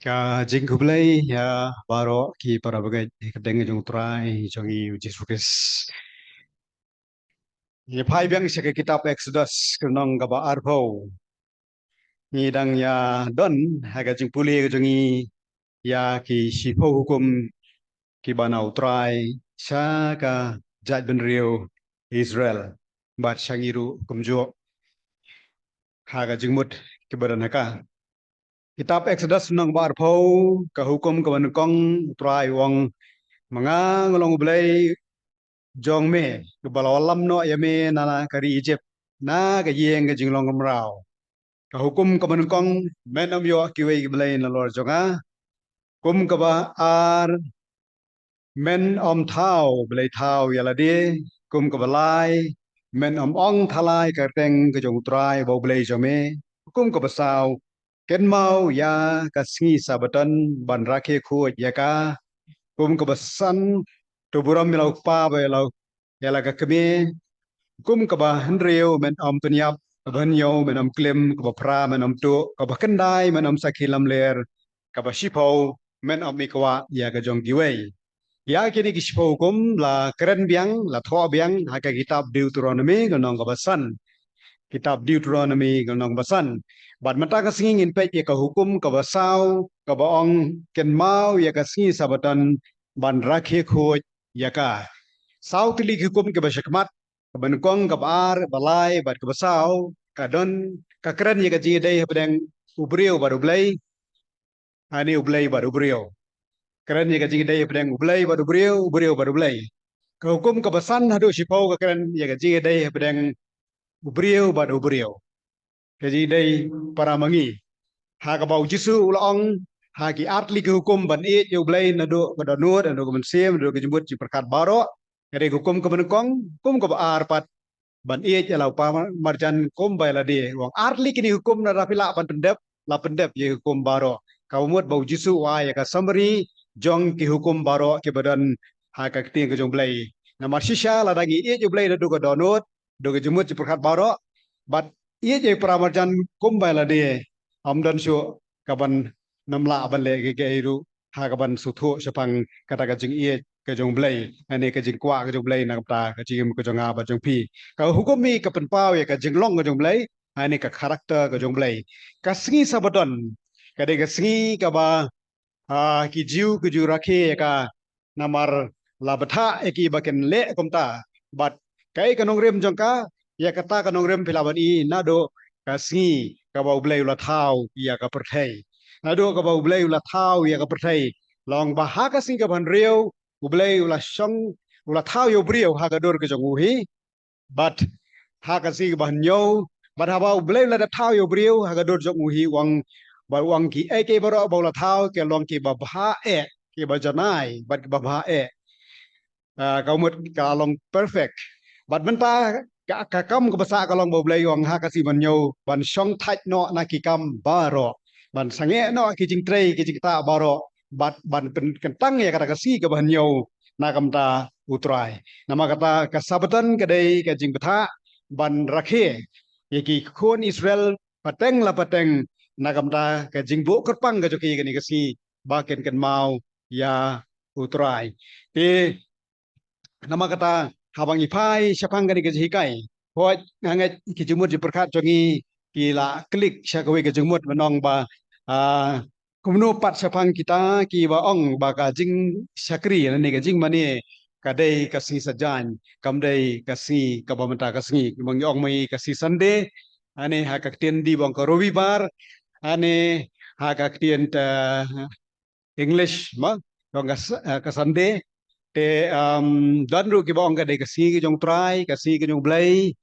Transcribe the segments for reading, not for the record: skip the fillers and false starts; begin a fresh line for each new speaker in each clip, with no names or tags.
Ka jing kublai ya baro ki para bagai kadang jong trai jongi uji sukes. Ye pai biang se ke kitab Exodus kenong gaba arbo. Ni dang ya don haga jing puli jongi ya ki sipo hukum ki banau trai sa ka jat ben rio Israel bat sangiru kumjo haga jing mut ki badan haka. Kitab Exodus nong bar phau ka hukum ka ban kong trai wong mga ngolong blai jong me ke balawalam no ya me nana kari Egypt na ka yeng ke jinglong kamrao ka hukum ka man kong men am yo ki we blai na lor jonga kum ka ba ar men om thao blai thao ya la de kum ka balai men om ong thalai ka teng ka jong trai bo blai jo me kum ka ba sao ken mau ya ka sngi sabatan ban rakhe khu ya ka kum ka ba san tu buram mi lau pa ba lau ya la ka keme kum ka ba henrio men om penyap ban yo men om klem ka ba pra men om tu ka ba kendai men om sakhilam ler ka ba shipo men om mikwa ya ka jong giwei ya kini ki shipo kum la keren biang la tho biang ha ka kitab Deuteronomy ka nong ka ba san kitab Deuteronomy ka nong ba san bat mata ka singing in pe ka hukum ka ba sao ka ba ong ken mau ya ka singi sabatan ban rakhe khoj ya ka sao tili hukum ke ba shakmat ka ban kong ka bar balai bat ka ba sao ka don ka keren ya ka ji dai pedang ubriu baru blai ani ublai baru ubriu keren ya ka ji dai pedang ublai baru ubriu baru blai ka hukum ka ba san hadu shipau ka keren ya ka ji dai pedang ubriu baru ubriu ka ji dai para mangi ha ka bau jisu ulong ha ki atli ke hukum ban e yo blai na do ka do nur do ka ban sem do ka jembut ji perkat baro kare hukum ka ban kong kum ka ba ar pat ban e ya lau pa marjan kum ba la de wong atli kini hukum na rapila pan pendep la pendep ye hukum baro ka umut bau jisu wa ya ka samri jong ki hukum baro ke badan ha ka ting ka jong blai na marsisha la dagi e yo blai do ka do nur do ka jembut ji perkat baro bat e je pramarjan kum ba la de amdan syo kaban namla ban le ke iru ha kaban suthu sepang kata ka jing ie ke jong blai ane ke jing kwa ke jong blai na ta ke jing ke jong ba jong pi ka hukum mi ka pen pau ya ka jing long ke jong blai ane ka karakter ke jong blai ka singi sabadon ka de ka singi ka ba ki jiu ke ju rakhe ya ka namar labatha eki baken le komta bat kai ka nong rem jong ka ya kata ka nong rem pilaban i na do ka singi ka bau blai la thau ya ka perthai na do ka bau blai la thau ya ka perthai long ba ha ka sing ka ban riu u blai la shong la thau yo brio ha ka dor ka jong u hi but ha ka sing ban yo but ha bau blai la thau yo brio ha ka dor jong u hi wang ba wang ki e ke baro bau la thau ke long ki ba bha e ki ba janai bat ba bha e ka umut ka long perfect bat menta ka kam ka basa ka long bo blai wang ha ka si ban yo ban shong thach no na ki kam baro ban sange no ki jing trei ki jing ta baro bat ban pen kentang ya kata ka si ka ban yo na kam ta utrai nama kata ka sabatan ka dei ka jing betha ban rakhe ye ki khon Israel pateng la pateng na kam ta ka jing bo kerpang ka joki ka ni ka si ba ken mau ya utrai te nama kata habang ipai syapang gani ke hikai hoj nganget ki jumut di perkat jongi kila klik syakawe ke jumut menong ba kumno pat syapang kita ki ba ong ba ka jing syakri ne ke jing mani kadai kasi sajan kamdai kasi kabamenta kasi mong yong mai kasi sande ane ha ka tien di bong ko robi bar ane ha ka tien English ma dong ka sande te dan ru ki bong ka de kasi ki jong trai kasi ki jong blai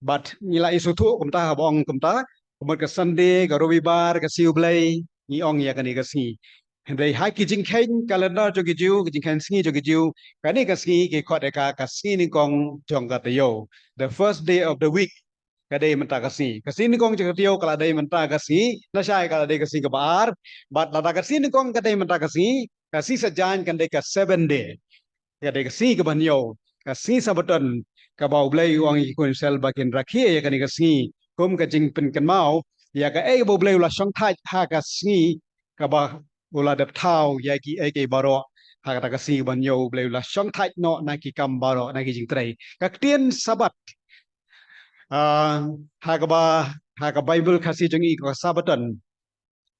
bat nila isu tu kumta bong kumta kumot ka Sunday ka robi bar kasi blai ni ong ya kani kasi hendai hai ki jing khain calendar jo ki jiu ki jing khain singi jo ki jiu kani kasi ki khot ka kasi ni kong jong ka tayo the first day of the week kadai menta kasi ni kong jo tayo kala dai menta kasi na syai kala dai kasi ka bar bat lada kasi ni kong kadai menta kasi sajan kan dai ka 7 day ya dai kasi ka banyo kasi sabaton ka bau blai wang ikun sel bakin rakhie ya kan kasi kum ka jing pen kan mau ya ka bau blai la song thai ha kasi kaba ula dap thau ya ki ai ke baro ha ta ka si ban yo ble la shong thai no na ki kam baro na ki jing trei ka tien sabat ha ka ba ha ka bible khasi jong i ko sabatan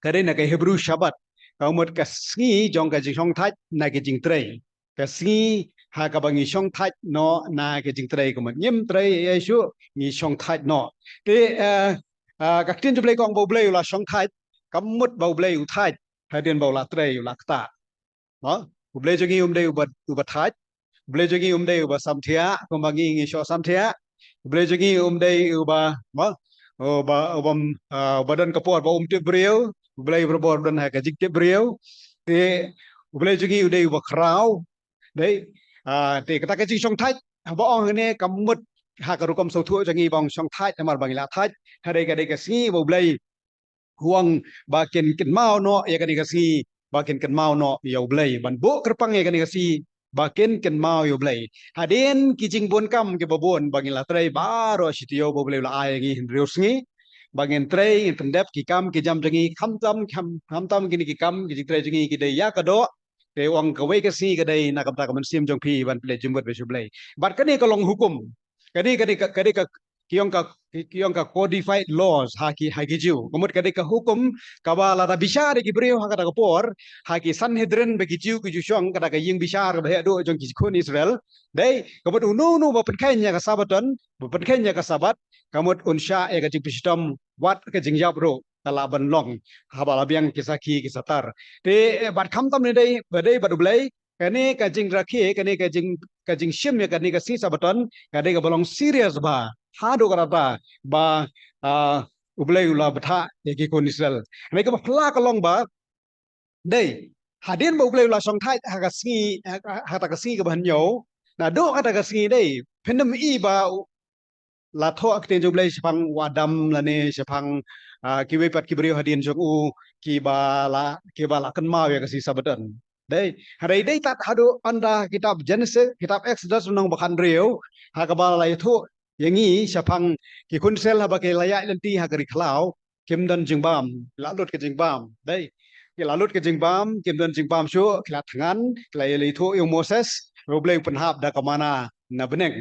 cái đấy là cái Hebrew Shabbat ở một cái sĩ trong cái chừng song thách là cái chừng trei cái sĩ hai cái bằng song thách nó là cái chừng trei của mình nhiễm trei ấy số nghi song thách nó cái các tiên chúng lấy con bầu lê là song thách cắm một bầu lê u thách hai tiên bầu là trei là ta đó bầu lê cho nghi đây u bát thách bầu lê cho nghi đây u bát sam thia còn bằng nghi so sam thia bầu lê cho nghi đây u bát đó badan kapur ba tip beliau belai berbor dan ha kajik tip beliau te belai jugi udai ba krau dei te kata kajik song thai ba ong ne kamut ha ka rukom so thu jangi bong song thai tamar bang la thai ha dei ka si ba belai huang ba ken mau no ya ka si ba ken mau no yo belai ban bo kerpang ya ka si ba ken mau yo belai haden kijing bon kam ke babon bang la trai ba ro sitio bo belai la ai ngi rius ngi bagian tray yang tendap kikam kijam jangi kham tam kini kikam kijik tray jangi kidai ya kado ke wang kawai kasi kadai nak kapta kaman sim jong pi ban play jumbat besu play bat kani kalong hukum kani ka kiong ka codified laws haki jiu komut kani ka hukum kabala da bishar ki breu ha kata kapor haki sanhedrin bagi jiu ki jushong kata ka ying bishar ba do jong ki Israel dai komut unu ba penkainya ka sabaton ba penkainya ka sabat kamut unsha e ka jing pistom wat ke jing jab ro tala ban long habala biang kisaki kisatar te bat kham tam ne dei badai badublai kani ka jing rakhi kani ka jing shim ya kani ka si sabaton kani ka bolong serious ba hado karata ba ublai ula batha ki kon Israel me ka phla ka long ba dei hadin ba ublai ula song thai ha ka si ha ta ka si ka ban yo na do ka ta ka si dei phendam i ba la tho akten jublai sepang wadam lane sepang kiwe pat kibrio hadin jong u ki ba la kan mau ya kasi sabadan dei hari dei tat hadu anda kitab Genesis kitab Exodus nong bakan riu ha ka ba la itu yangi sepang ki kun sel ha ba ke layak lenti ha kari khlau kim dan jingbam la lut ke jingbam dei ki la lut ke jingbam kim dan jingbam shu kila tangan kila le itu yung Moses roblei penhap da kamana na beneng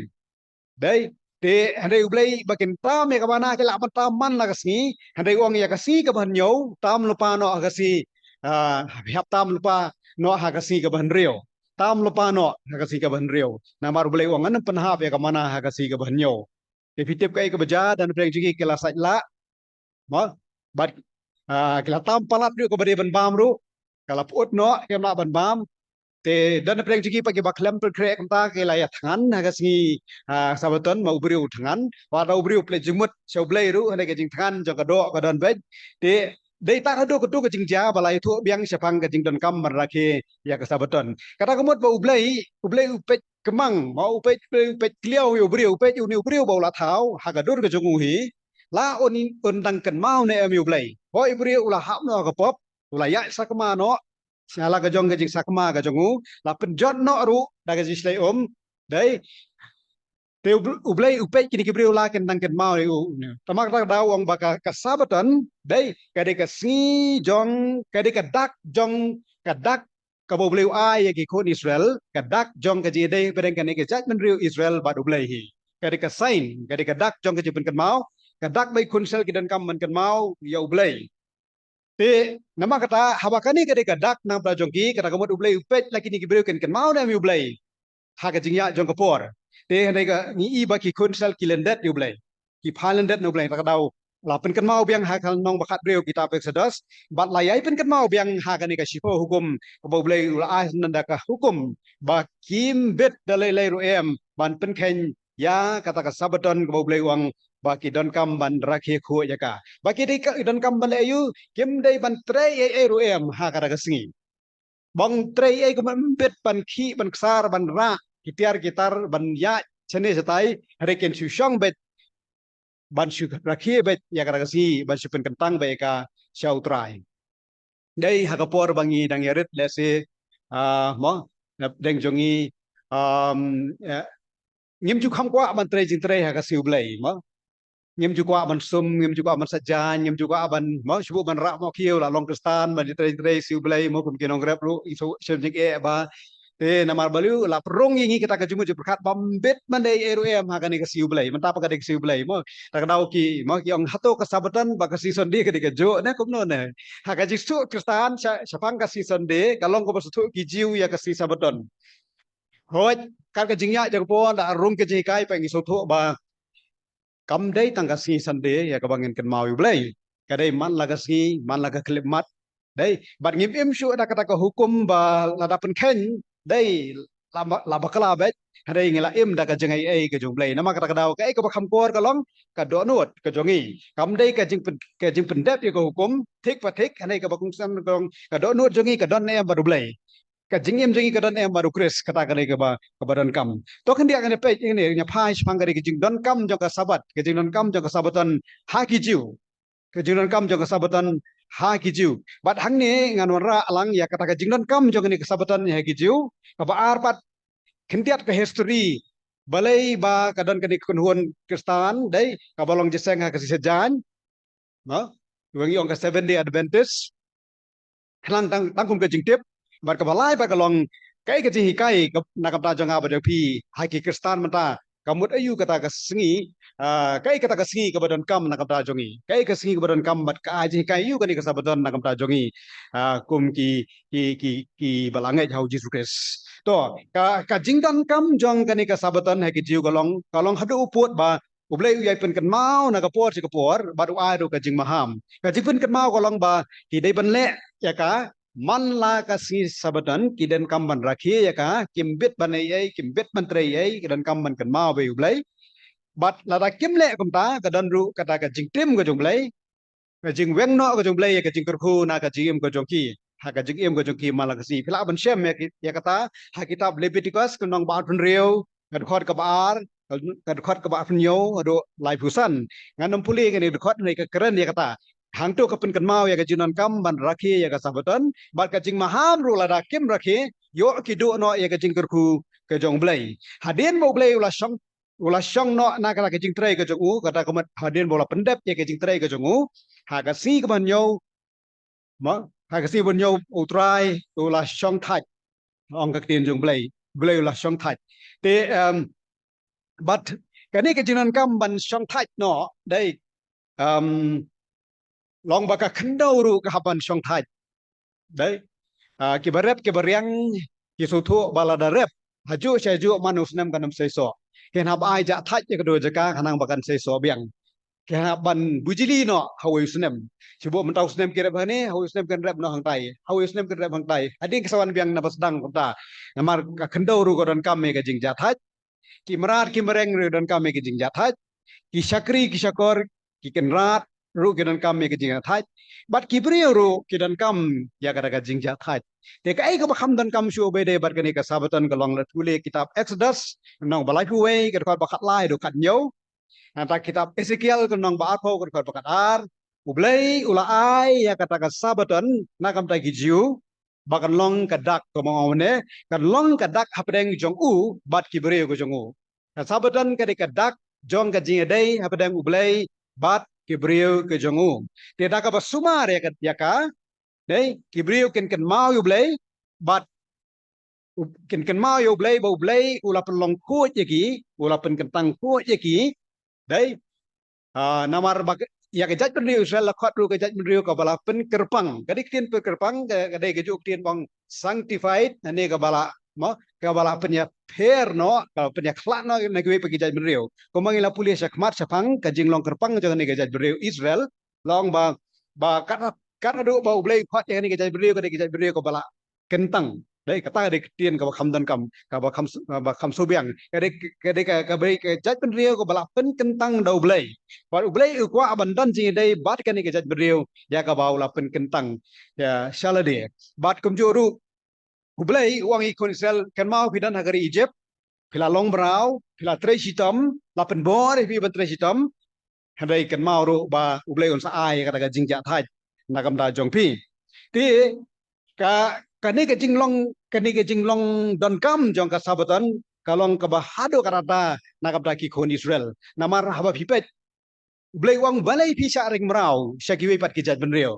dei te handai ublai bakin tam ya kamana ke la tam man la kasi handai ong ya kasi ka ban yo tam lupa no kasi hap tam lupa no ha kasi ka ban rio tam lupa no ha kasi ka ban rio na mar ublai ong an penhap ya kamana ha kasi ka ban yo ke fitip kai ka baja dan preng jugi ke la sai la ma bat ke la tam palat ru ko bade ban bam ru kala put no ke la ban bam te dan preng jiki pagi baklam per krek ta ke la ya tangan ha kasi sabaton mau beriu tangan wa da beriu ple jumut sau blai ru ane ke jing tangan jong ka do ka don bet te dei ta ka do ka ke jing ja balai thu biang sepang ke jing don kam marake ya ka sabaton kata kemut ba ublai upet kemang mau upet kliau yo beriu upet yu ni beriu ba la thau ha ka dur ka jong hi la on dang kan mau ne am ublai hoi beriu la hap no ka pop ula ya sakma no Sala ka jong ka jing sakma ka jongu la penjot no ru da ka jislai dai te ublai upet kini kibriu la ken dang ken mau u tamak tak da wong baka ka sabatan dai ka de ka si jong ka de ka dak jong ka dak ka bo bleu ai ki kon Israel ka dak jong ka ji dei pereng ka ne ka judgment riu Israel ba ublai hi ka de ka sign ka de ka dak jong ka ji pen ken mau ka dak bai kun sel ki dan kam man ken mau ya ublai te nama kata habakani kade kadak nang prajongki kata kamut ublai upet laki ni kibreu ken mau na mi ublai ha ka jingya jong kapor te handai ka ni i ba ki kunsal kilendet ublai ki phalendet no ublai tak dau la pen ken mau biang ha kal nong bakat breu kitab Exodus bat layai pen ken mau biang ha ka ni ka sipo hukum ka ublai ula as nanda ka hukum ba kim bet dalai lai ruem ban pen ken ya kata ka sabaton ka ublai wang baki don kam ban rakhe khu ya ka baki dei ka don kam ban ayu kim dei ban trei ai ruem ha ka ka singi bong trei ai ko ban bet ban khi ban ksar ban ra gitar ban ya chene setai reken su shong bet ban su rakhe bet ya ka si ban su pen kentang be ka shau trai dei ha ka por bangi dang yarit le se mo deng jongi ngim chu kham kwa ban trei jing trei ha ka siu blai mo ngim juga ban sum ngim juga ban sajan ngim juga ban mau cubu ban rak mau kieu la long kristan ban tre siu belai mau kum kinong grab lu isu syemjik ba namar balu la perong ingi kita ke jumu berkat bambet mandai eru ha kani ke siu belai mentapa ka ke siu belai mau tak dau ki mau ki ong hato kesabatan ba ke season di ke jo na kum no ne ha ka jisu kristan syapang ka season di kalong ko basu ki jiu ya ke si sabaton hoj kan ke jingya jang pon da rum ke jikai pa ngi so tho ba kam dai tangga si sande ya ka bangin kan mau belai kadai man laga si man laga klip mat dai bat ngim im syu ada kata ka hukum ba lada pen ken dai laba kala bet hadai ngila im da ka jengai ai ka jong belai nama kata ka daw ka ai ka bakam kor ka long ka do nut ka jongi kam dai ka jing pen dep ya ka hukum thik pa thik hadai ka bakung san ka do nut jongi ka don em ba du belai ka jingim jingi ka don em baru kris kata kani ke badan kam to kan dia kan pe ini nya pai spang kari ke jing don kam jong ka sabat ke jing don kam jong ka sabatan ha ki jiu ke jing don kam jong ka sabatan ha ki jiu bat hang ni ngan wara alang ya kata ke jing don kam jong ni ke sabatan ha ki jiu ka ba ar pat kentiat ke history balai ba kadon kani kunhuan kristan dai ka balong jeseng ha ke sejan no wengi ong ka 7 day adventist hlang tangkum ke jing tip bat ka balai ba ka long kai ka ji kai ka nakam ta janga ba de pi hai ki kristan mata kamut ayu kata ka singi kai kata ka singi ka badan kam nakam ta jongi kai ka singi ka badan kam bat ka ji kai yu ka ni ka sabadan nakam ta jongi kum ki balangai hau jisu kris to ka jingdan kam jong ka ni ka sabadan hai ki jiu kalong hadu uput ba ublai uyai pen kan mau na ka por si ka por baru ai do ka jing maham ka jing pen kan mau kalong ba ki dai ban le ya ka man la ka si sabadan ki den kam ban rakhi ya ka kimbit ban ai kimbit menteri ai ki den kam ban kan mau be ublai bat la da kim le kum ta ka dan ru kata ka jing tim ka jong blai ka jing weng no ka jong blai ka jing kurku na ka jing ka jong ki ha ka jing em ka jong ki mala ka si phila ban shem ya kata ha kitab leviticus ka nong ba thun riu ka khot ka bar ka khot ka ba thun yo do lai phusan ngan nom puli ka ni khot ni ka keren ya kata hang tu ka pun kan mau ya ka jinon kam ban rakhi ya ka sabaton bat ka jing maham ru la da kim rakhi yo ki do no ya ka jing kurku ka jong blai hadin mo blai la shong ulah syong no na kala ke jing trai ke jongu kata komat hadin bola pendep ya ke jing trai ke jongu ha ka si ke ban yo ma ha ka si ban yo utrai ulah syong thai ong ka tin jong blai blai ulah syong thai te but cái này cái chuyện kam ban syong thai no dai um long ba ka khandau ru ka ban syong thai dai ki barep ki bariang ki su thu bala da rep haju sai ju manus nam kanam sai so ken hab ai ja thai ke do jaka khanang bakan sai so biang ken hab ban bujili no hawi sunem chibo mentau sunem kire bhane hawi sunem kan rep no hang tai hawi sunem kan rep hang tai ading kesawan biang na basdang kota namar ka khandau ru ko don kam me ka jing ja thai ki marat ki mereng ru don kam me ka jing ja thai ki sakri ki sakor ki kenrat ru ki don kam me ka jing ja thai bat ki brio ru ki don kam ya ka ka jing ja thai te ka ai ka ba kham don kam shu be de bat ka ni ka sabatan ka long la tule kitab exodus nong balai huwe ka ka ba khat lai do kat nyo anta kitab ezekiel ka nong ba pho ka ba kat ar ublai ula ai ya kata ka sabatan na kam ta ki jiu bakan long ka dak ko mo ne kan long ka dak hapdeng jong u bat ki brio ko jong u ka sabatan ka de ka dak jong ka jing dei hapdeng ublai bat ki brio ke jong u te da ka ba sumar ya ka dei ki brio ken mau ublai bat ken mau ublai ba ublai ula pelong ku je ki ula pen kentang ku je ki dei namar bak ya ke jaj penriu Israel la khot ru ke jaj penriu ka bala pen kerpang kadik tin pen kerpang ka dei ke juk tin bang sanctified ane ka bala mo ka bala penya pher no ka penya khla no na ke pe jaj penriu ko mangila pulis khmat sapang ka jinglong kerpang jangan ne ke jaj penriu Israel long ba kat adu ba ublei khot ne ke jaj penriu ka de ke jaj penriu ka bala kentang đấy cái ta đây tiền cái khăm đơn cầm cái bà khăm số biang cái bây cái chất bên riêu cái bà là phân tăng đầu blei và blei qua bản đơn gì đây bắt cái này cái chất bên riêu ya cái bảo là phân tăng ya saladi bắt công chúa ru blei uang ikon Israel kan mau pidan negeri Egypt pila long brau pila tres hitam la pen bor pi ben tres hitam hadai kan mau ru ba blei on sa ai kata jingja thai nakam da jong pi ti ka ni ke jinglong don kam jong ka sabatan kalong ka bahado karata nakap da ki kon Israel namar haba pipet Blai wang balai pisah ring merau, syakiwi pat kijat benriau.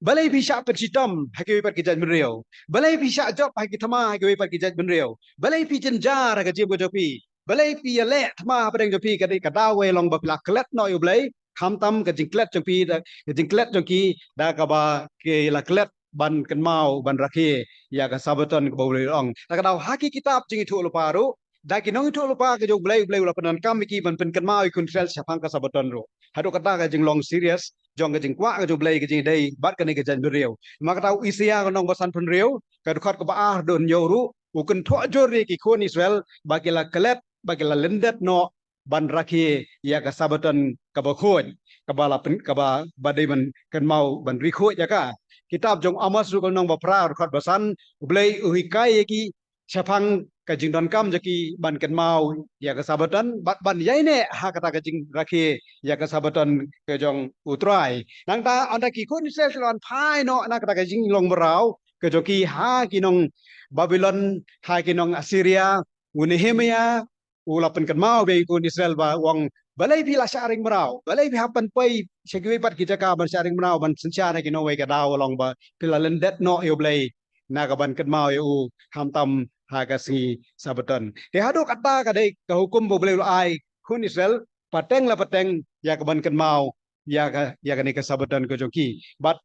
Balai pisah persitam, hakiwi pat kijat benriau. Balai pisah job haki thama hakiwi pat kijat benriau. Balai pi jenjar haka jib jopi. Balai pi le thama padang jopi kadai kadawe long bapila klet no yu blai. Kham tam ka jingklet jopi da jingklet joki da ka ba ke la klet ban kan mau ban rakhe ya ka sabaton ka boleh ong. Da kadau haki kitab jing itu luparu. Da ki nong itu lupa ka jog blai blai ula penan kam ki ban pen kan mau ikun sel sapang ka sabaton ro. Hadu kata ka jing long serious jong ka jing kwa ka jog blai ka jing dai bat ka ni ka jan beriau. Maka tahu isia ka nong basan pen riau ka khot ka ba don yoru ukun tho jori ki khon Israel bagila kelet bagila lendet no ban rakhi ya ka sabaton ka ba khon ka ba la pen ka ba badai ban kan mau ban ri kho ya ka. Kitab jong Amos ru ka nong ba pra khot basan blai uhikai ki sapang ka jing don kam jaki ban ken mau ya ka sabatan ban yai ne ha kata ka jing rakhi ya ka sabatan ke jong utrai nang ta anda ki kun se selon phai no na kata ka jing long berau ke joki ha ki nong Babylon ha ki nong Assyria Nehemia ulapan ken mau be kun Israel ba wang balai pi la sharing berau balai pi hapan pai sekwi pat kita ka ban sharing berau ban sencha ki no we ka daw long ba pila lendet no yo blai na ka ban ken mau yo ham tam hagasi sabaton. Dia hadu kata kadai ke hukum boleh ai kun Israel pateng la pateng ya ke ban ken mau ya ke ni ke sabaton ke joki. But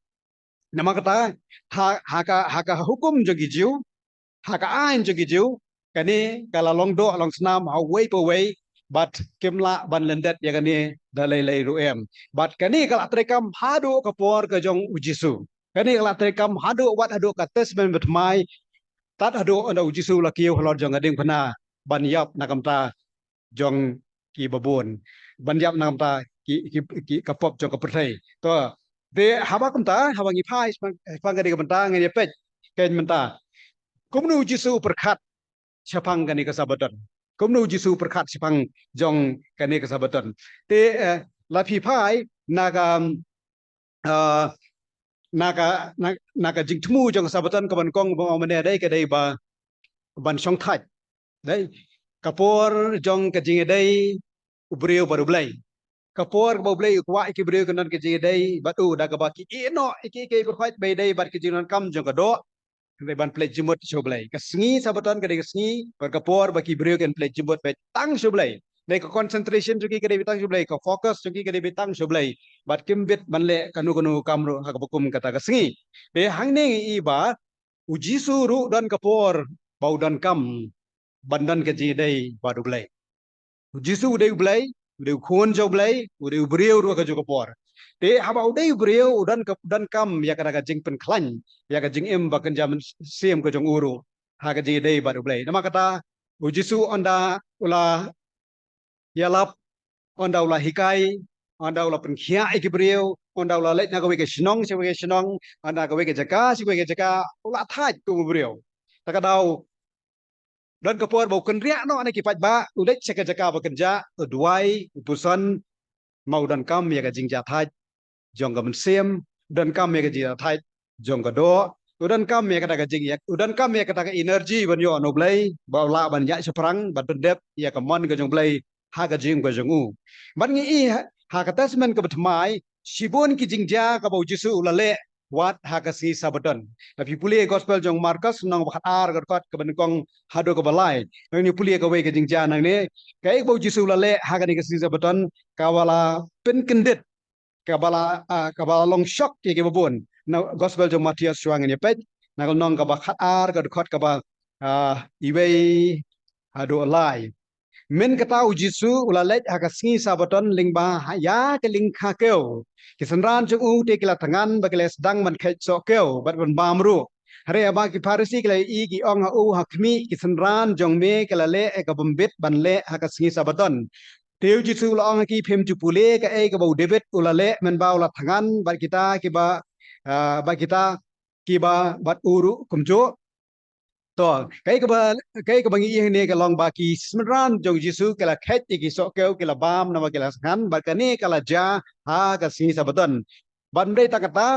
nama kata haka hukum jogi jiu haka ain jogi jiu kani kala long do long senam how way per way but kemla ban lendet ya kani dalai lai ruem. But kani kala trekam hadu kapor ke jong ujisu. Kani kala trekam hadu wat hadu kates ben betmai tat ado anda uji su la kiu halor jong ading phana ban yap nakamta jong ki babon ban yap nakamta ki kapop jong kaprthai to de haba kamta haba ngi phai pangani ka banta ngi pej ken menta kumnu uji su perkhat chapang kani ka sabaton kumnu uji su perkhat chapang jong kani ka sabaton te la phi phai naga naga jing thmu jong sabaton ka ban kong ba mane dai ka dai ba ban song thai đấy kapor jong ka jing dai ubreu baru blai kapor ba blai kwa ki breu kan ka jing dai batu da ka ba ki no ki ke ko khait be dai bat ki jing kam jong ka do dai ban play jimot show blai ka sngi sabaton ka dai ka sngi par kapor ba ki breu kan play jimot be tang show blai dai ka concentration joki ka dai tang show blai ka focus joki ka dai tang show blai bat kim bit ban le kanu kanu kam ro ha ka bukum kata ka sngi be hang ne i ba uji su ru dan kapor bau dan kam bandan ke ji dai badu blai jisu dai blai dai khon jo blai dai breu ro ka jo kapor te haba dai breu dan kam ya ka ga jing pen khlan ya ka jing em ba kan jam sem ko jong uru ha ka ji dai badu blai nama kata jisu anda ula ya lap anda ula hikai anda ula pen khia ik breu anda ula let na ka we ke shnong se we ke shnong anda ka we ke jaka si we ke jaka ula thai ku breu ta ka dau dan kapor bau kenriak no ane kipat ba udah cek jaka bekerja duai utusan mau dan kam ya ka jingja thai jong ka mensem dan kam ya ka jingja thai jong ka do udan kam ya ka jing ya udan kam ya ka energy ban yo no blai ba la ban ya seprang ban pendep ya ka mon ka jong blai ha ka jing ka jong u ban ngi i ha ka tasmen ka betmai sibon ki jingja ka bau jisu ulale wat hakasi sabaton tapi puli gospel jong Markus nang bakat ar kat ke benekong hado ke balai nang ni puli ke we ke jingja nang ni kai bau jisu lale hakani kasi sabaton kawala pen kendit kabala long shock ke babon na gospel jong Matius suang ni pet nang nong ka bakat ar kat ka ba iwe hado alai men kata ujisu ulalet hakasngi sabaton lingba ya ke ling kha keu kisanran chung u te kila tangan bagale sedang man khet so keu bat ban bamru hare aba ki farisi kila i ki ong u hakmi kisanran jong me kala le ka bombet ban le hakasngi sabaton teu jisu la ong ki phem chu pule ka e ka bau debet ulale men ba ula tangan bat kita ki ba kita ki ba bat uru kumjo to kai ka bangi ne ka long ba ki smran jong jisu kala khet ki so keu kala bam na kala san ba ka ne kala ja ha ka si sabaton ban dei ta kata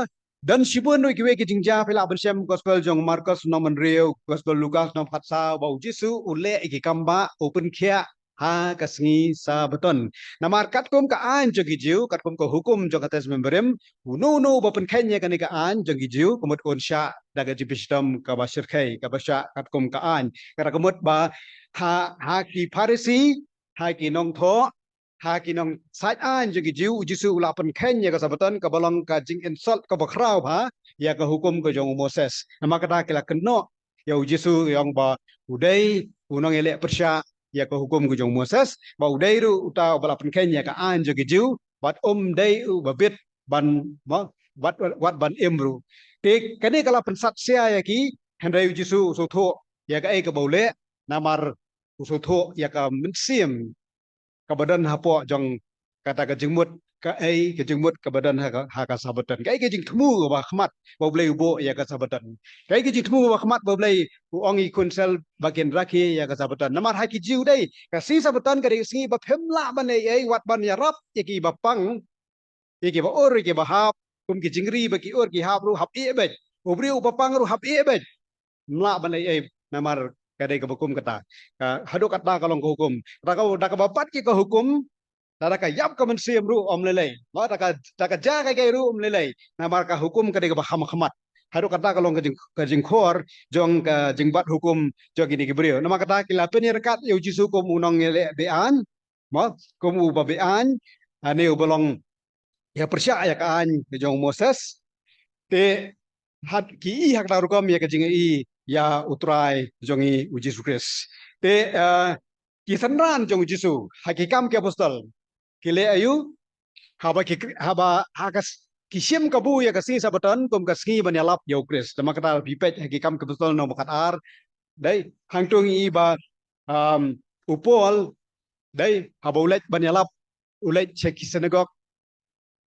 dan sibun ki we ki jingja pela ban sem gospel jong Markus no man reu gospel Lukas no phatsa ba jisu ule ki kamba open khia ha kasengi sabeton namar katkum ka an jogi jiu katkum ko hukum jong atas memberem unu bapen kenya kan ka an jogi jiu kumut unsya daga jipisdom ka basir kai ka basya katkum ka an kara kumut ba ha ki parisi ha ki nong tho ha ki nong sai an jogi jiu jisu la pen kenya ka sabeton ka balong ka jing insult ka bakrau ha ya ka hukum ka jong Moses namar kata kila keno ya jisu yang ba udai unong elek persya ya ko hukum ku jong Moses ba udai ru uta bala pen Kenya ka an jo giu bat dai u babit ban wat ban imru te kani kala pen sat sia ya ki handai jisu so tho ya ka ai ka bole namar so tho ya ka mensim ka badan hapo jong kata ka jengmut ka ai ka jengmut ka badan ha ka sabatan ka ai ka jing thmu ba khmat ba blai bo ya ka sabatan ka ai ka jing thmu ba khmat ba blai u ongi kunsel bagian rakhi ya ka sabatan namar ha ki jiu dai ka si sabatan ka si ba phemla ban ai wat ban ya rap ya ki ba pang ya ki ba or ki ba hap kum ki jingri ba ki or ki hap ru hap e be ubri u ba pang ru hap e be mla ban ai namar kadai ka hukum kata ka hadu kata kalong hukum ta ka bapat ki ka hukum Tara ka yap ka mensiam ru om lelai. Ma ta ka ja ka ru om lelai. Na mar ka hukum ka de ka baham khamat. Haru kata kalong ka jing khor jong ka jing bat hukum jo gini ki brio. Nama kata kila penir kat yo jisu kum unong ele bean. Ma kum u ba bean ane u bolong ya persya ya ka an ke jong Moses. Te hat ki i hak daru kam ya ka jing i ya utrai jong i uji sukres. Te ki sanran jong jisu hakikam ke apostol kile ayu haba hakas kisim kabu ya kasi sabatan kum kaski banyalap yo kris tema kata pipet hakikam kebetul no makat ar dai hangtung iba upol dai haba ulet banyalap ulet cek sinagog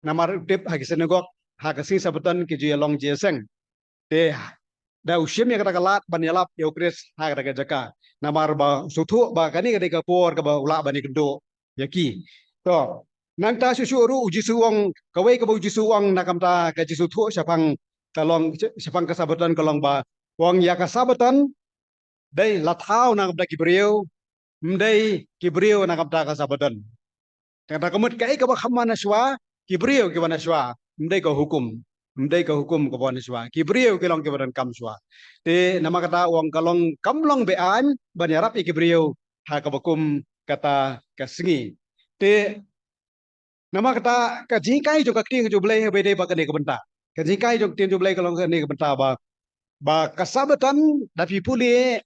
namar tip hagi sinagog hakasi sabatan ki ju long jeseng te da usim ya kata kalat banyalap yo kris ha kata jaka namar ba sutu ba kani kata kapor ka ba ula bani kendo yaki to nang ta susu ru uji suwang kawai ka uji suwang nakam ta ka jisu thu sapang kalong sapang kasabatan kalong ba wang ya kasabatan dai lathau nang da kibriu mdai kibriu nakam ta kasabatan kata kamut kai ka ba khamana swa kibriu ki wana swa mdai ka hukum ka wana swa kibriu ki long ki badan kam swa te nama kata wang kalong kamlong bean banyarap kibriu ha ka bakum kata kasingi te nama kata ka jingkai jo ka ting jo blai be de ba ka ne ka benta ka jingkai jo ting jo blai ka long ka ne ka benta ba kasabatan da pi puli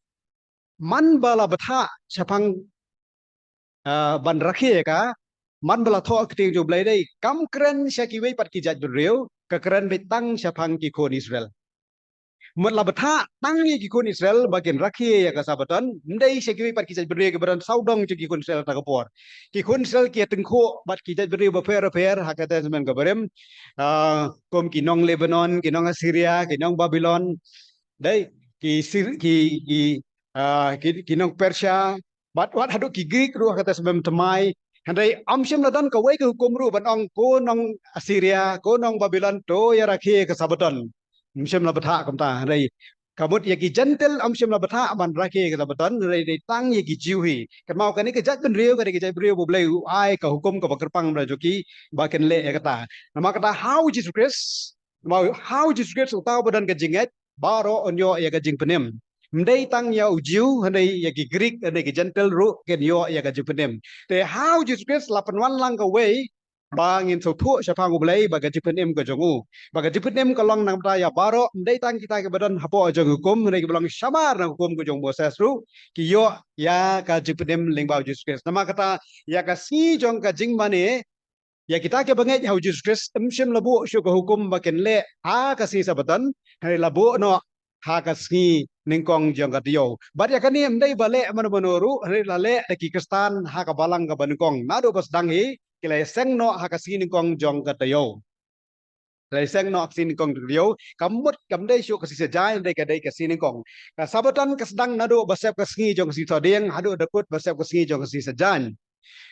man bala batha chapang ban rakhe ka man bala tho ka ting jo blai dai kam kren sha ki wei pat ki jat riu ka kren be tang chapang ki khon Israel Mutla betha tangi ki kun Israel bagian rakhi ya kasabatan ndai sekwi pat kisah beri ke badan saudong ki kun Israel ta kapor ki kun Israel ki tengko bat ki beri ba fair hakata semen gabarem kom ki nong Lebanon ki nong Syria ki nong Babylon dai ki nong Persia bat wat hadu ki Greek ru hakata semen temai handai amsyam ladan ka wai ke hukum ru ban ong ko nong Syria ko nong Babylon to ya rakhi kasabatan Msyam la betha kam ta rei kamut ya ki gentle amsyam la betha ban rake ka batan rei dei tang ya ki jiwi kan mau kan ni ke jat ben riu ka ke jat riu bo blai ai ka hukum ka bakerpang bra joki ba ken le ya kata nama kata how Jesus Christ mau how Jesus Christ utau badan ka jinget baro onyo ya ka jing penem mdei tang ya ujiu handai ya ki Greek handai ki gentle ru ken yo ya ka jing penem te how Jesus Christ la penwan lang ka way bangin so thu syapang ublai baga jipenem ka jongu baga jipenem ka long nang ya baro ndai tang kita ke badan hapo aja hukum ndai ke belong samar nang hukum ko jong Moses ru ki yo ya ka jipenem lingbau Jesus Christ nama kata ya ka si jong ka jing mane ya kita ke bangai hau Jesus Christ emsyem labu syu ka hukum baken le ha ka si sabatan hai labu no ha ka si ningkong jong ka dio bar ya kani ndai bale manoru hai lale ki kristan ha ka balang ka baningkong nado pas dangi kilai seng no hakasini kong jong katayo kilai seng no hakasini kong katayo kamut kamdai syuk kasi sejai ndai kadai kasini kong sabatan kasdang nado basep kasngi jong kasi todeng hadu dakut basep kasngi jong kasi sejan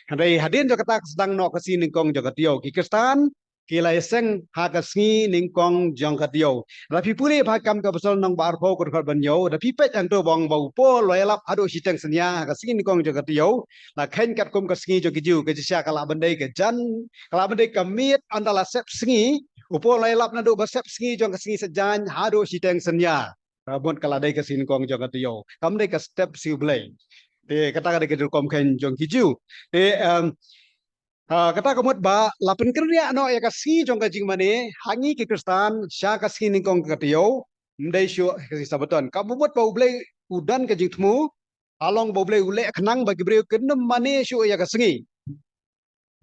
handai hadin jo kata kasdang no kasini kong jong katayo ki kristan kilai seng hagasngi ningkong jong katio rapi puli bhakam ka pasal nang bar pho kor banyo rapi pet ang to bong bau po loelap ado siteng senya hagasngi ningkong jong katio la khen kat kum kasngi jo kijiu ke sia kala bandai ke jan kala bandai kamit andala sep sngi upo loelap na do basep sngi jong kasngi sejan hado siteng senya rabon kala dai kasngi ningkong jong katio kam dai ka step siu blai te kata ka dai ke kom khen jong kijiu te kata kamut ba lapen kerja no ya kasih jong kajing mane hangi ke Kristan sya kasih ningkong katio mdai syu kasih sabaton kamu buat bau blai udan kajing temu along bau blai ule kenang bagi beri kenem mane syu ya kasih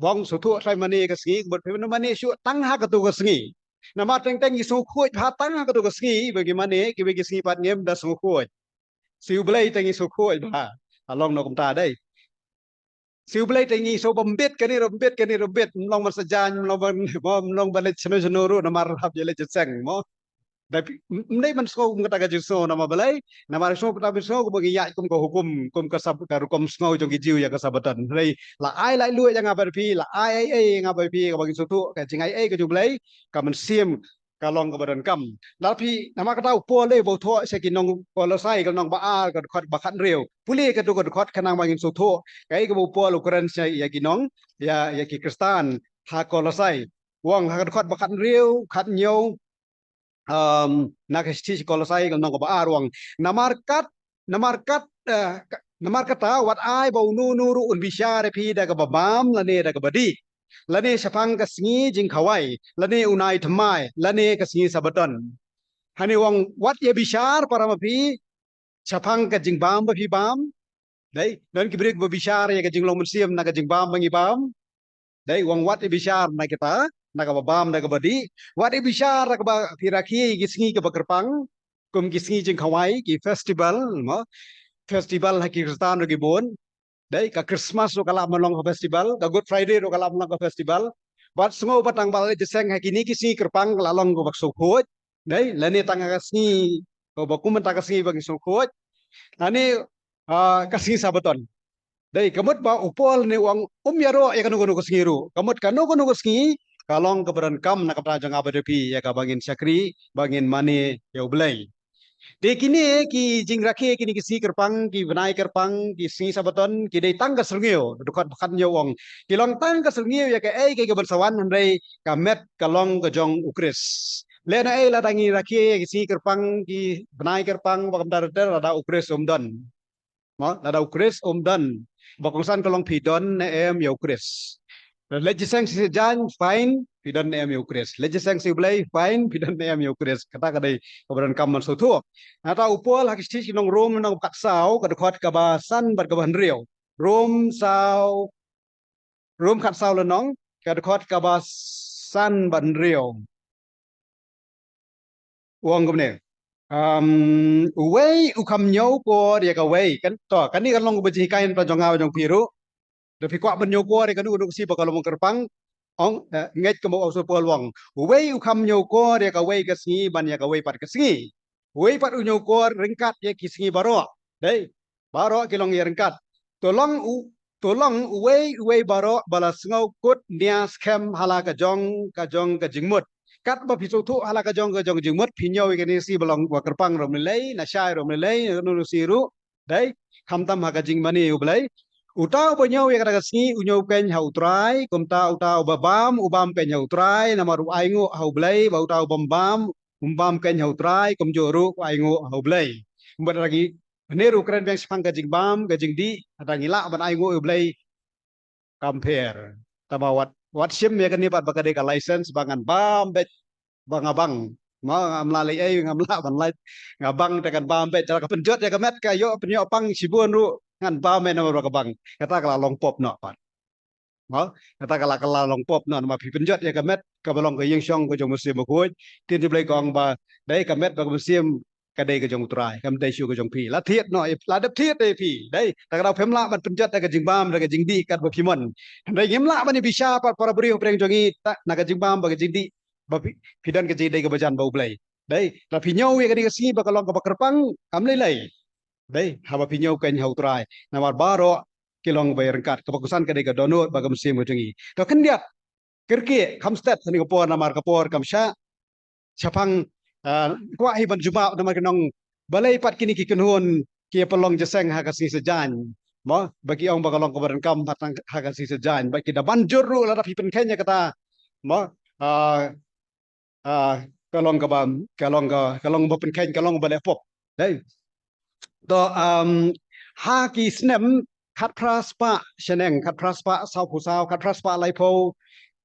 bong sutu sai mane kasih buat pemen mane syu tang ha katu kasih nama teng teng isu kuat ha tang ha katu kasih bagaimana ke bagi kasih pat ngem dah su kuat siu blai teng isu kuat ba along no kumta dai siu blai tengi so bombet kani rombet long masajan long balet cheno cheno ru namar hab jele jetseng mo tapi mendai man so ngata ga jiso nama balai nama so tapi so ko bagi ya kum ko hukum kasab karukom sngo jong gijiu ya kasabatan rei la ai lai lu yang ngabar pi la ai ngabar pi ko bagi sutu ka jingai ai ko jublai ka man sim kalong ke badan kam tapi nama kata upo le bo tho se kinong polosai kalong ba a ko khot ba khan reu puli ka tu ko khot kanang bangin sutu kai ko upo lo kuran se ya kinong ya ki kristan ha kolosai wong ha khot ba khan reu khat nyau nak sti kolosai kalong ba a ruang namarkat namarkat ta wat ai bo nu ru un bisyare pi da ka babam la ne da ka badi lani sapang kasngi jing khawai lani unai thamai lani kasngi sabaton hani wong wat ye bishar paramapi sapang ka jing bam ba pi bam dai don kibrik ba bishar ye ka jing long siam na ka jing bam bangi bam dai wong wat ye bishar na kita na ka bam na ka badi wat ye bishar ka ba piraki kisngi ka bakerpang kum kisngi jing khawai ki festival mo festival haki kristan ro gibon đấy cả Christmas rồi cả làm long festival cả Good Friday rồi cả làm long festival và semua batang balai jeseng hai kini kisi kerpang la long go bak sokot đấy là ne tang kasni go baku men tang kasni bagi sokot ani kasni sabaton đấy kamut ba upol ni wang yaro ya kanu kanu kasni ru kamut kanu kasni kalong keberan kam nak kapra jang abadepi ya ka bangin syakri bangin mani ya ublai de kini ki jing rakhe kini ki si kerpang ki benai kerpang ki si sabaton ki dei tang ka srngeu dukat bakan yo wong ki long tang ka srngeu ya ka ei ke bersawan handai ka met ka long ka jong ukris le na ei la tangi rakhe ki si kerpang ki benai kerpang bakam dar dar ada ukris umdan mo ada ukris umdan bakongsan ka long pidon na em yo ukris legiseng si jan fine pidan em ukres legiseng si blai fine pidan em ukres kata kadai keberan kam so thu ata upol hakisti nong rom nong katsau ka khot ka ba san bar ka ban riau rom katsau le nong ka khot ka ba san ban riau uang kumne wei ukam nyau ko dia ka wei kan to kan ni kan long beji kain pa jonga jong piru tapi kuat menyokor kan untuk si bakal mong kerpang ong nget ke mau so polwang wei ukam nyokor ya ka wei ka singi ban ya ka wei pat ka singi wei pat unyokor ringkat ya ki singi baro dei baro ki long ya ringkat tolong wei baro bala sngau kut nia scam hala ka jong ka jingmut kat ba pisu thu hala ka jong jingmut pinyo ke ni si balong wa kerpang rom lei na shai rom lei nu siru dei khamtam ha ka jingmani ublai utau banyo ya kada singi unyo pen hau trai komta utau ubam pen hau trai namaru aingo hau blai ba utau bam pen hau trai komjoru aingo hau blai umbat lagi neru keren bang sepang gajing bam gajing di ada ngila ban aingo blai compare wat sim ya kan ni pat bakade ka license bangan bam bet bangabang ma amlalai ai ngamla ban lai ngabang tekan bam bet cara penjot ya kamet kayo penyo pang sibun ru ngan ba men nama bang kata kala long pop no pan mo kata kala long pop no ma pi penjot ya kamet ka balong ka yeng syong ko jong musim ko tin di blai kong ba dai kamet ba musim ka dai ka jong trai kam dai shu ka jong pi la thiet no la dep thiet dai pi dai ta ka phem la ban penjot ka jing bam ka jing di kat ba pi mon dai ngem la ban bisa para beri preng jongi ta na ka jing bam ba ka jing di ba pi dan ka jing dai ka bajan ba blai dai la pi nyau ya ka di ka si ba ka long ka ba kerpang kam lai dei haba pinyo ken hau trai namar baro kilong bayar kat kebagusan kadai ka donut bagam sim ujengi to kan dia Kirki Kamstet ni kapor namar kapor kamsha Chapang kwa hiban juma namar kenong balai pat kini kikenhun kia pelong jeseng hakasi sejan mo bagi ong bagalong kabaran kam patang hakasi sejan bagi da banjur ru ladap hipen kenya kata mo kalong kabam kalong bopen kenya kalong balai pop dai to ha ki snem khat praspa sheneng khat praspa sau pusau khat praspa lai po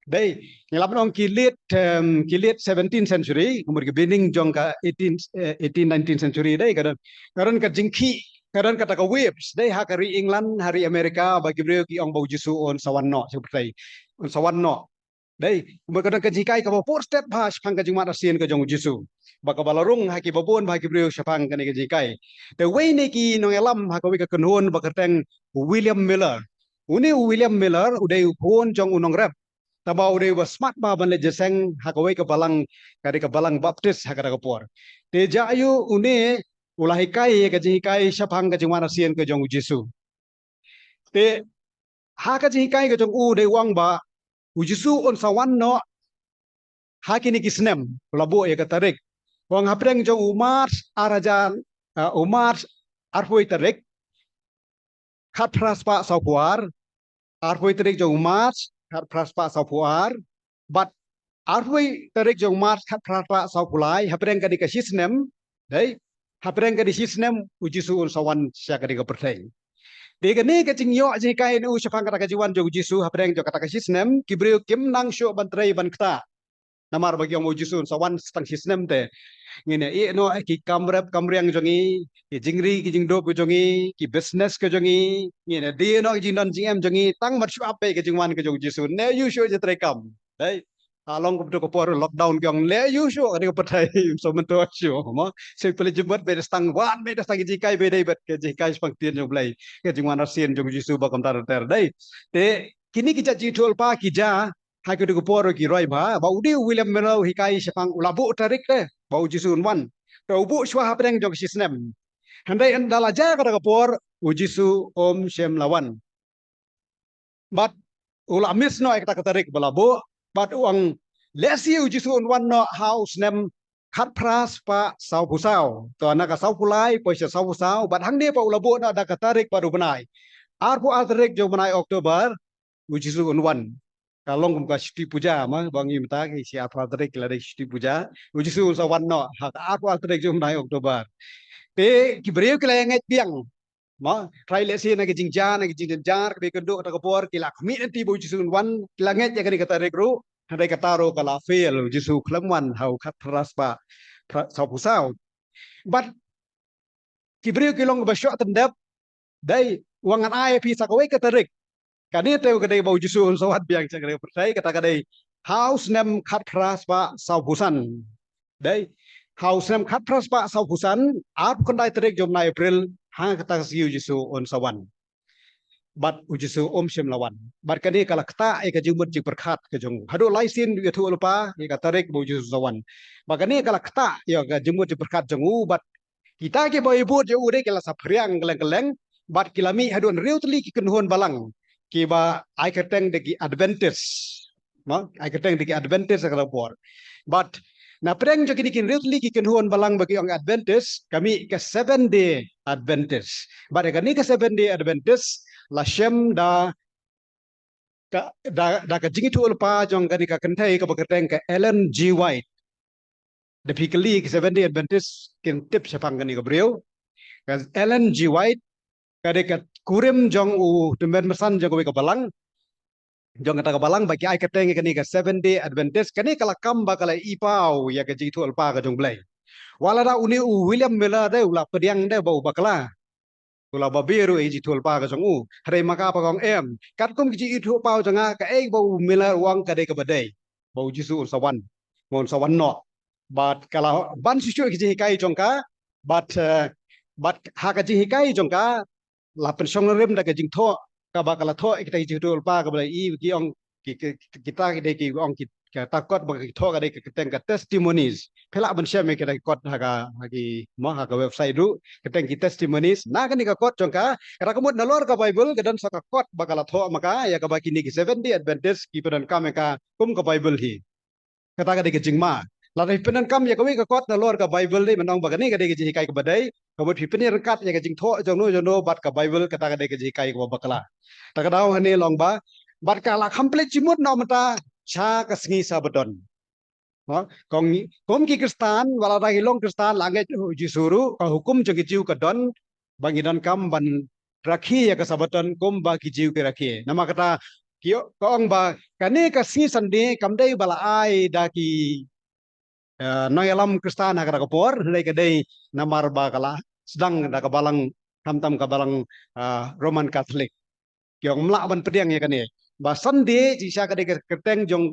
đây ngày lắm ông kỳ liệt 17th century umur ke beginning jong ka 19th century đây karon ka jingki karon kata ka waves đây hari England hari Amerika bagi beliau ki ong bau jisu on sawanno seperti on sawanno đây umur kadang ka jikai ka por step pas pang ka jingmat asian ka jong jisu baka balarung haki babon bagi beliau sapang ka ni ka jikai the way ni ki nong elam hakawi ka kunhun baka teng William Miller uni William Miller udai pun jong unong rap tabau de was smart ba ban le jeseng hakawai ke balang kari ke balang baptis hakara kapor te jayu une ulahi kai ke jikai sapang ke jingwana sien ke jong jisu te ha ke jikai ke jong u de wang ba jisu on sawan no hakini kisnem labo ye katarik wang hapreng jong umat arajan umat arpoi tarik khat praspa sapuar arpoi tarik jong umat khat praspa saupuar but arway tarik jong mat khat praspa saupulai hapreng kadi ka sisnem dai hapreng kadi sisnem ujisu un sawan sia kadi ka perteng de gani ka jingyo je kai nu sapang kata ka jiwan jong ujisu hapreng jong kata ka sisnem kibreu kim nang syo bantrei ban kta namar bagi yang ujisu un sawan stang sisnem te ngene e no ki kamreng jongi ki jingri ki jingdo ko jongi ki business ko jongi ngene de no jingdan jingem jongi tang mat shu ape ke jingwan ke jong jisu ne yu shu je trekam dai along ko ko por lockdown kyong le yu shu ani ko patai so mento shu mo se pele jembat be stang wan be stang jikai be dai bet ke jikai spang tien jong blai ke jingwan asien jong jisu ba kam tar ter dai te kini kita jitol pa kija hai ko ko por ki roi ba ba udi William Melo hikai sepang ulabu tarik de bau jisun wan to bu shwa hapreng jong sisnem handai andala ja ka kapor ujisu om shem lawan but ula mis no ek tak tarik balabu but uang lesi ujisu wan no house nem khat pras pa sau pusau to na ka sau pulai po sau pusau but hang ne pa ulabu na da ka tarik baru benai arpu tarik jong benai Oktober ujisu wan kalong kum ka shti puja ma bangi mata ki si apa tarik la dei shti puja ujisu sawan no ha apa tarik jom nai Oktober te ki breu ki la ngai piang ma trai le si na ki jingja na ki jingjar ke kendo ta kapor ki la khmi nanti bu ujisu wan ki la ngai ya ka tarik ru handai kata ro kala fail ujisu klamwan hau khat praspa sau pusau but ki breu ki long ba shot tendap dai wangan ai pi sakawai ka tarik kani teu kadai bau jisu sawat biang cakre percaya kata kadai house nem khat praspa sau pusan dai house nem khat praspa sau pusan ap kondai tarik jom na April ha kata siu jisu on sawan bat ujisu om shem lawan bat kani kala kata e ka jumut ji perkhat ke jong hadu laisin yu thu lupa e ka tarik bau jisu sawan bakani kala kata ya ka jumut ji perkhat jong u bat kita ke bau ibu je ure kala sapriang keleng-keleng bat kilami hadun riutli ki kenhon balang kiba ai keteng de advantage ma ai keteng de advantage kalau por but na preng jo kini kin really ki kenhuan balang bagi ang advantage kami ke 7-day advantage but kani ke 7-day advantage la shem da ka jingi tu pa jong kani ka kentai ka keteng ke Ellen G White the pikali ke 7-day advantage kin tip sapang kani ka brio Ellen G White kadek kurim jong u tumben mesan jong ka balang jong kata ka balang bagi ai keteng kani ka 7-day advantage kani kala kam bakala ipau ya ka jitu alpa ka jong blai wala da uni u William Miller de ula pediang de bau bakala ula babiru e jitu alpa ka jong u hare maka pa kong em kat kum ji itu pau janga ka e bau Miller wang ka de ka badai bau jisu sawan mon sawan no but kala ban sisu ki kai jong ka but ha ka ji kai jong ka la pensong rem da ka jing tho ka bakala tho kita jitu alpa ka blai i ki ong kita ki de ki ong ki ke takot bagi thok ada ke keteng ke testimonies pela ban share me ke kot haga hagi mo haga website ru keteng ki testimonies na kan ka kot jongka ra kamut na lor ka bible ke dan saka kot bakala thok maka ya ka baki ni ki 70 advantage ki pedan ka me ka kum ka bible hi kata ka de ke jingma la dai penan kam ya ka wi ka kot na lor ka bible ni manong bagani ka de ke ji kai ka badai ka bot hi penir kat ya ka jing thok jong no bat ka bible kata ka de ke ji kai ka bakala ta ka daw hane long ba bat ka la complete jimut no mata cha ka sngi sabadon kong kom ki kristan wala da hilong kristan langai ji suru ka hukum jong ki jiu ka don bangidan kam ban rakhi ya ka sabadon kom ba ki jiu ke rakhi nama kata kio kong ba kane ka sngi sande kam dai bala ai da ki noyalam kristan ha ka por le ka dai namar ba kala sedang da ka balang tam ka balang roman catholic kiong mla ban pediang ya kane ba sande ji sha ka de keteng jong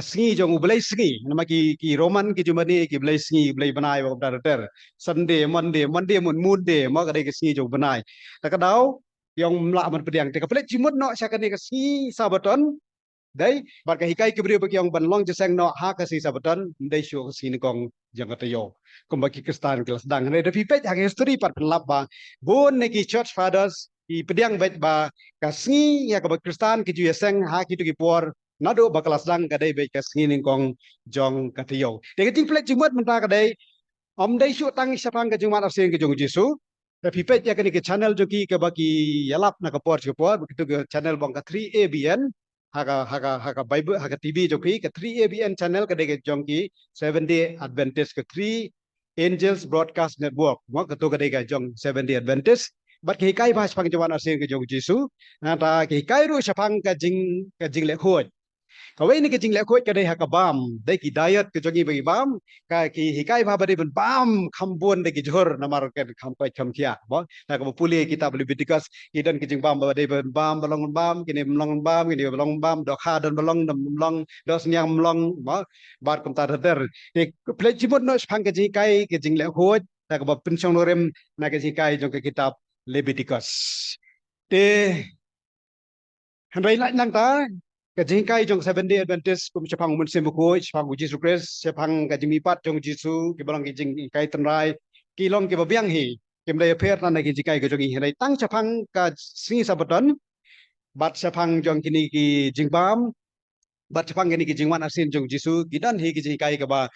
sngi jong ublai sngi nama ki roman ki jumani ki blai sngi blai banai ba dar ter sande monday mun de ma ka de ki sngi jong banai ta ka dau yong mla ban pediang te ka plek jimut no sha ka de ka sngi sabaton dai bat ka hikai ki bri ba yong ban long jeseng no ha ka si sabaton dai shu ka sini kong jang ka tayo kum ba ki kristan kelas dang ne da pi pet ha history pat lap ba bon ne ki church fathers ki pediang bet ba ka sngi ya ka ba kristan ki ju yeseng ha ki tu ki por nado bakalas dang ka dai be ka sngi ning kong jong ka tayo de ka ting plek jimut menta ka dai om dai shu tang sapang ka jung mat asen ka jong jisu da pi pet ya ka ni ke channel jo ki ka ba ki yalap na ka por begitu ke channel bang ka 3ABN haka bible haka tv jo ki ka 3ABN channel ka de ke jong ki 7 day adventist ka 3 angels broadcast network mo ka to ka de ka jong 7 day adventist bat ki kai ba sapang jwan asen ka jong jisu na ta ki kai ru sapang ka jing le khoi kawai ni ke jing le khoi ka de haka bam de ki diet ke jongi bagi bam ka ki hikai ba bari bam khambon de ki jor namar ke kham kai kham kia bo ta ka puli kitab Leviticus idan ki jing bam ba de bam balong bam kini melong bam kini balong bam do kha dan balong dam melong do senyang melong bo bat kum ta ter ke plej jimut no phang ke ji kai ke jing le khoi ta ka pin chong lorem na ke ji kai jong ke kitab Leviticus te handai lai nang ta cái chính cái trong 7 day Adventist cũng sẽ phang mun sem ko phang của Jesus Christ sẽ phang cái chính pat trong Jesus cái balang cái chính cái tân rai cái long cái biang hi cái đây phết nan cái chính cái trong cái tăng sẽ phang cái sinh sabaton bat sẽ phang trong cái chính bam bat sẽ phang cái chính wan asin trong Jesus cái dan hi cái chính cái ba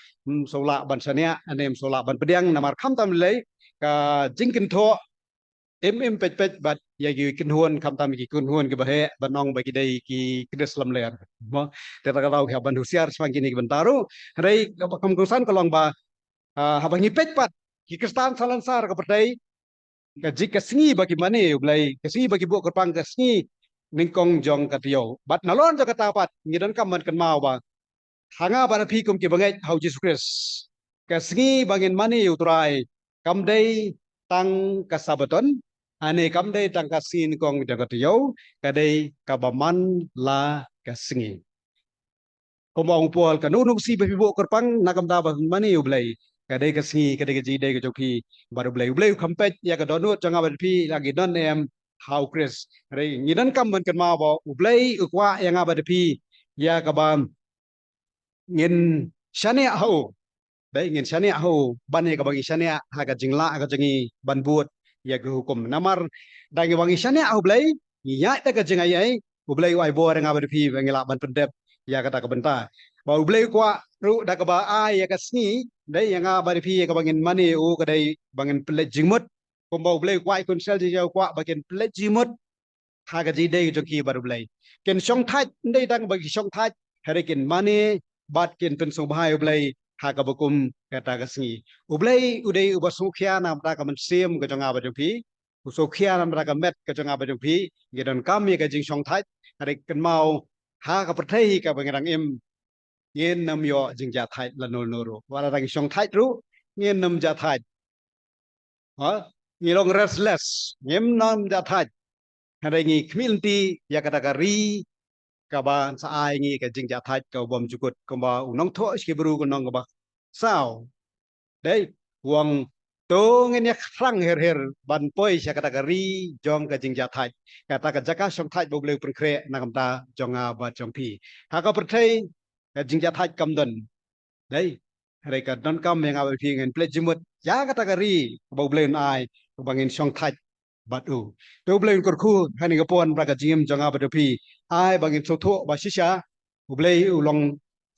sola ban sania anem sola ban pediang namar kham tam lấy cái chính kinh tho pet bat ya gi kin huon kam tam ki kun huon ki bahe banong bagi dai ki kdes lam ler mo te ta kalau ha ban husiar smang kini ki bentaru rei kam kusan kolong ba ha bangi pet pat ki kristan salansar ka perdai ka jika singi bagi mane ublai ka singi bagi bu kerpang ka singi ningkong jong ka tio bat nalon ja kata pat ngidan kam man kan mau ba hanga ba phi kum ki bangai hau Jesus Christ ka singi bangin mane utrai kam dai tang ka sabaton ane kam dai tang ka sin kong jagat yo ka dai ka baman la ka singi komong pol ka nunuk si be bo kerpang nakam da ba mani ublai ka dai ka singi ka dai ka ji dai ka joki baru ublai kampet ya ka donut janga ba pi lagi don em how chris rei ngidan kam man kan ma ba ublai ukwa ya nga ba pi ya ka ba ngin shane ho dai ngin shane ho ban ya ka bagi shane ha ka jingla ka jangi ban buat ya ke hukum namar dangi wangi shane au blai ya ta ka jengai ai u blai wai bo nga ba phi ba ngila ban pendep ya kata ka benta ba u blai kwa ru da ka ba ai ya ka sni dai ya nga ba phi ya ka bangin mani u ka dai bangin ple jingmut ko ba u blai kwa kun sel ji jau kwa bangin ple jimut ha ka ji dai jo ki ba u blai ken song thai dai dang ba ki song thai hare ken mani bat ken pen so bhai u blai ha ka bakum kata ka sni ublai udai ubasukhya nam ta ka man sem ka jonga ba jong phi usokhya nam ta ka met ka jonga ba jong phi ngidan kam ye ka jing song thai hare kan mau ha ka prathai ka bangirang em yen nam yo jing ja thai la nol noro wala rang song thai ru ngien nam ja thai ha ngilong restless ngem nam ja thai hare ngi khmilti ya kata ka ri ka ba sa ai ngi ka jing ja thai ka bom jukut ka ba unong tho ski bru ka nong ka ba sao đấy huang to ngene khang her ban poi sha kata kari jong ka jing ja thai kata ka jaka song thai bo ble pun kre na kam ta jonga ba jong pi ha ka prthai jing ja thai kam don đấy hay ka don kam yang abe pi ngen ple jimut ya kata kari bau blen ai bangin song thai bat u do blen kor khu hani ga pon braga jim jong abe do pi ai bangin so tho ba shisha u ble u long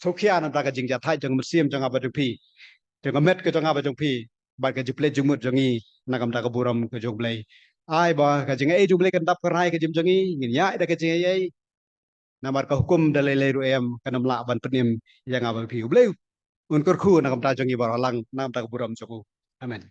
so khia na braga jing ja thai jong musim jong abe do pi jong met ke jong abe jong pi bat ka jiple jimut jongi nakam ta ka buram ke jong ble ai ba ka jing ai jong ble kan dap karai ke jim jongi ngin ya da ke jing ai namar ka hukum dalai ru em kanam la ban penim yang abe pi u ble un kur khu nakam ta jongi baralang nam ta ka buram joku amen